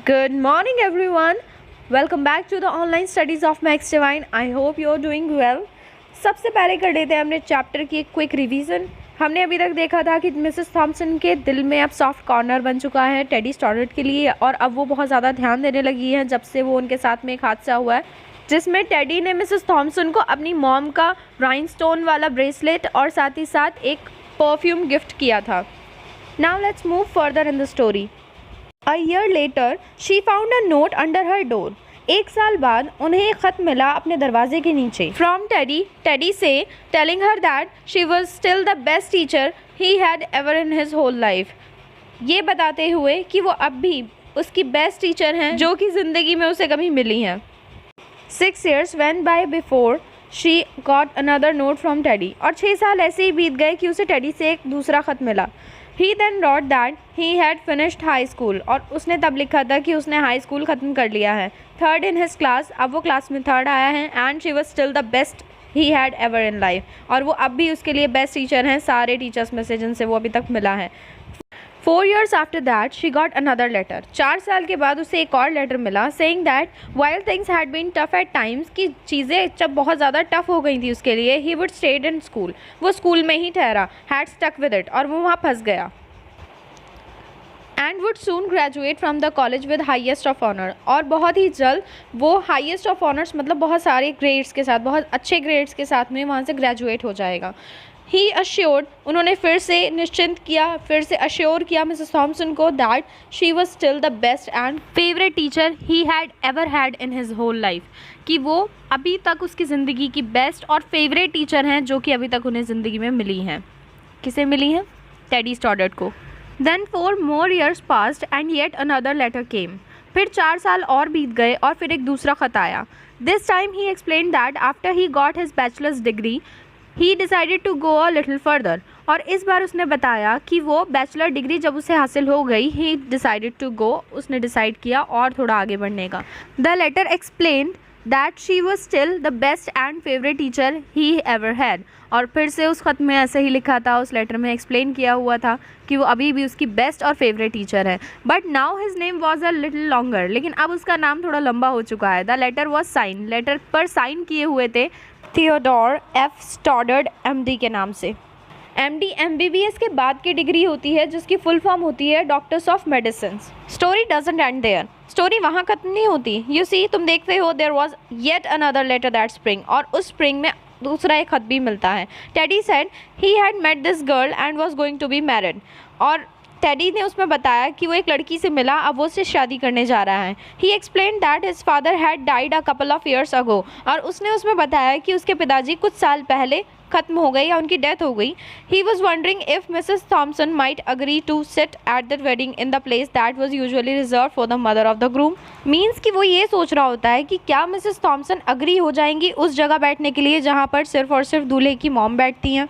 Good morning everyone. Welcome back to the online studies of Max Divine. I hope you are doing well. सबसे पहले कर लेते हैं हमने चैप्टर की एक क्विक रिवीजन। हमने अभी तक देखा था कि मिसेस थॉम्सन के दिल में अब सॉफ्ट कॉर्नर बन चुका है टेडी स्टॉडर्ट के लिए, और अब वो बहुत ज़्यादा ध्यान देने लगी है जब से वो उनके साथ में एक हादसा हुआ है जिसमें टेडी ने मिसेस थॉम्सन को अपनी मॉम का राइनस्टोन वाला ब्रेसलेट और साथ ही साथ एक परफ्यूम गिफ्ट किया था। Now let's move further in the story. A year later, she found a note under her door. एक साल बाद उन्हें एक खत मिला अपने दरवाजे के नीचे। From Teddy से telling her that she was still the best teacher he had ever in his whole life. ये बताते हुए कि वो अब भी उसकी बेस्ट टीचर हैं जो कि ज़िंदगी में उसे कभी मिली हैं। 6 years went by before she got another note from Teddy. और 6 साल ऐसे ही बीत गए कि उसे टेडी से एक दूसरा खत मिला। He then wrote that he had finished high school. और उसने तब लिखा था कि उसने हाई स्कूल ख़त्म कर लिया है। 3rd in his class, अब वो क्लास में 3rd आया है। And she was still the best he had ever in life. और वो अब भी उसके लिए बेस्ट टीचर हैं सारे टीचर्स में से जिनसे वो अभी तक मिला है। 4 years after that, she got another letter. 4 साल के बाद उसे एक और लेटर मिला saying that while things had been tough at times, कि चीज़ें जब बहुत ज़्यादा टफ हो गई थी उसके लिए, he would stayed in school. वो स्कूल में ही ठहरा, had stuck with it, और वो वहाँ फंस गया। And would soon graduate from the college with highest of honour. और बहुत ही जल्द वो हाइएस्ट ऑफ ऑनर्स मतलब बहुत सारे ग्रेड्स के साथ, बहुत अच्छे ग्रेड्स के साथ में वहाँ से ग्रेजुएट हो जाएगा। ही अश्योर्ड, उन्होंने फिर से निश्चिंत किया, फिर से अश्योर किया मिसेस थॉम्सन को that she was still the best and favourite teacher he had ever had in his whole life, कि वो अभी तक उसकी ज़िंदगी की बेस्ट और फेवरेट टीचर हैं जो कि अभी तक उन्हें ज़िंदगी में मिली हैं। किसे मिली हैं? टेडी स्टॉडर्ट को। Then 4 more years passed and yet another letter came. फिर 4 साल और बीत गए और फिर एक दूसरा खत आया। This time he explained that after he got his bachelor's degree, he decided to go a little further. और इस बार उसने बताया कि वो बैचलर डिग्री जब उसे हासिल हो गई, he decided to go, उसने डिसाइड किया और थोड़ा आगे बढ़ने का। The letter explained that she was still the best and favorite teacher he ever had. और फिर से उस ख़त में ऐसे ही लिखा था, उस लेटर में एक्सप्लेन किया हुआ था कि वो अभी भी उसकी बेस्ट और फेवरेट टीचर है। But now his name was a little longer, लेकिन अब उसका नाम थोड़ा लंबा हो चुका है। The letter was sign, letter पर साइन किए हुए थे थियोडोर एफ स्टॉडर्ड MD के नाम से। MD MBBS के बाद की डिग्री होती है जिसकी फुल फॉर्म होती है doctors of medicine. Story doesn't end there, story वहाँ खत्म नहीं होती। यू सी, तुम देखते हो there was yet another letter that spring, और उस स्प्रिंग में दूसरा एक खत भी मिलता है। Teddy said he had met this girl and was going to be married. और टेडी ने उसमें बताया कि वो एक लड़की से मिला, अब वो उससे शादी करने जा रहा है। He explain that his father had died a couple of years ago. और उसने उसमें बताया कि उसके पिताजी कुछ साल पहले ख़त्म हो गई या उनकी डेथ हो गई। He was wondering if Mrs Thomson might agree to sit at the wedding in the place that was usually reserve for the mother of the groom. Means कि वो ये सोच रहा होता है कि क्या मिसेस थॉम्सन अग्री हो जाएंगी उस जगह बैठने के लिए जहाँ पर सिर्फ और सिर्फ दूल्हे की मॉम बैठती हैं।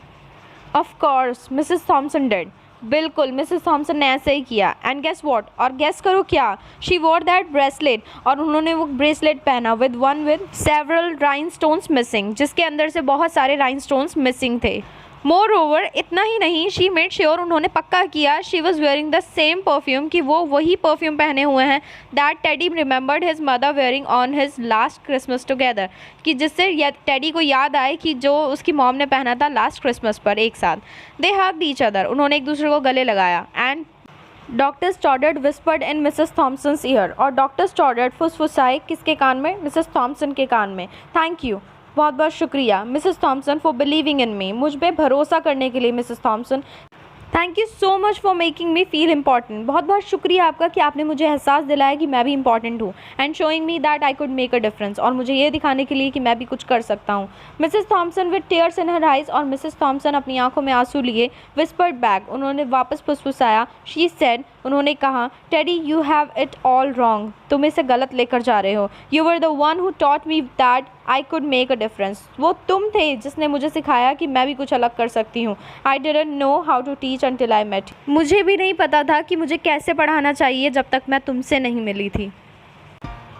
Of course Mrs Thomson did, बिल्कुल मिसेस थॉम्सन ने ऐसे ही किया। एंड गेस व्हाट, और गेस करो क्या, शी वॉर दैट ब्रेसलेट, और उन्होंने वो ब्रेसलेट पहना विद सेवरल राइनस्टोन्स मिसिंग, जिसके अंदर से बहुत सारे राइनस्टोन्स मिसिंग थे। मोर ओवर, इतना ही नहीं, शी मेड श्योर, उन्होंने पक्का किया, she was wearing the same perfume, कि वो वही परफ्यूम पहने हुए हैं that teddy remembered his mother wearing on his last Christmas together, कि जिससे टेडी को याद आए कि जो उसकी मॉम ने पहना था लास्ट क्रिसमस पर एक साथ। दे हग्ड ईच अदर, उन्होंने एक दूसरे को गले लगाया। And doctor Stoddard whispered in Mrs Thompson's ear, और डॉक्टर स्टॉडर्ट फुसफुसाए किसके कान में? मिसेस थॉम्सन के कान में। थैंक यू, बहुत बहुत शुक्रिया Mrs Thompson for believing in me, मुझ पे भरोसा करने के लिए Mrs Thompson. Thank you so much for making me feel important, बहुत बहुत शुक्रिया आपका कि आपने मुझे एहसास दिलाया कि मैं भी इंपॉर्टेंट हूँ। And showing me that I could make a difference, और मुझे ये दिखाने के लिए कि मैं भी कुछ कर सकता हूँ। Mrs Thomson with tears in her eyes, और मिसेस थॉम्सन अपनी आंखों में आंसू लिए विस्पर्ड बैक, उन्होंने वापस फुसफुसाया। शी सेड, उन्होंने कहा, teddy you have it all wrong, तुम इसे गलत लेकर जा रहे हो। You were the one who taught me that I could make a difference, वो तुम थे जिसने मुझे सिखाया कि मैं भी कुछ अलग कर सकती हूँ। I didn't know how to teach until I met, मुझे भी नहीं पता था कि मुझे कैसे पढ़ाना चाहिए जब तक मैं तुमसे नहीं मिली थी।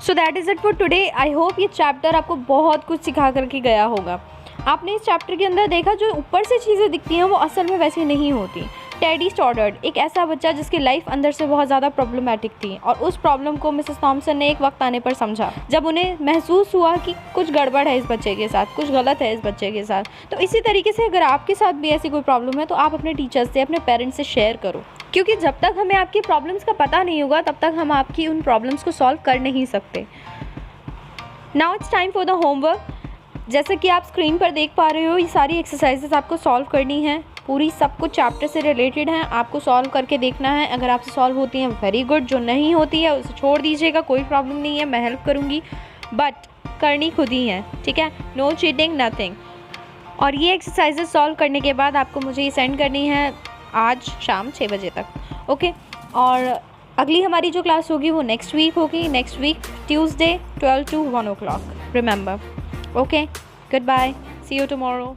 So that is it for today. I hope ये चैप्टर आपको बहुत कुछ सिखा करके गया होगा। आपने इस चैप्टर के अंदर देखा जो ऊपर से चीज़ें दिखती हैं वो असल में वैसी नहीं होती। टेडी स्टॉडर्ड, एक ऐसा बच्चा जिसकी लाइफ अंदर से बहुत ज़्यादा प्रॉब्लमेटिक थी और उस प्रॉब्लम को मिसेस थॉम्सन ने एक वक्त आने पर समझा, जब उन्हें महसूस हुआ कि कुछ गड़बड़ है इस बच्चे के साथ, कुछ गलत है इस बच्चे के साथ। तो इसी तरीके से अगर आपके साथ भी ऐसी कोई प्रॉब्लम है तो आप अपने टीचर्स से, अपने पेरेंट्स से शेयर करो, क्योंकि जब तक हमें आपकी प्रॉब्लम्स का पता नहीं होगा तब तक हम आपकी उन प्रॉब्लम्स को सॉल्व कर नहीं सकते। Now it's time for the homework. जैसे कि आप स्क्रीन पर देख पा रहे हो, ये सारी एक्सरसाइजेस आपको सॉल्व करनी है, पूरी सब कुछ चैप्टर से रिलेटेड हैं, आपको सॉल्व करके देखना है। अगर आपसे सॉल्व होती हैं वेरी गुड, जो नहीं होती है उसे छोड़ दीजिएगा, कोई प्रॉब्लम नहीं है, मैं हेल्प करूँगी, बट करनी खुद ही है, ठीक है, नो चीटिंग नथिंग। और ये एक्सरसाइजेस सॉल्व करने के बाद आपको मुझे ये सेंड करनी है आज शाम 6 बजे तक, ओके। और अगली हमारी जो क्लास होगी वो नेक्स्ट वीक होगी, next week Tuesday 12 to 1 o'clock, remember, okay. Goodbye, see you tomorrow.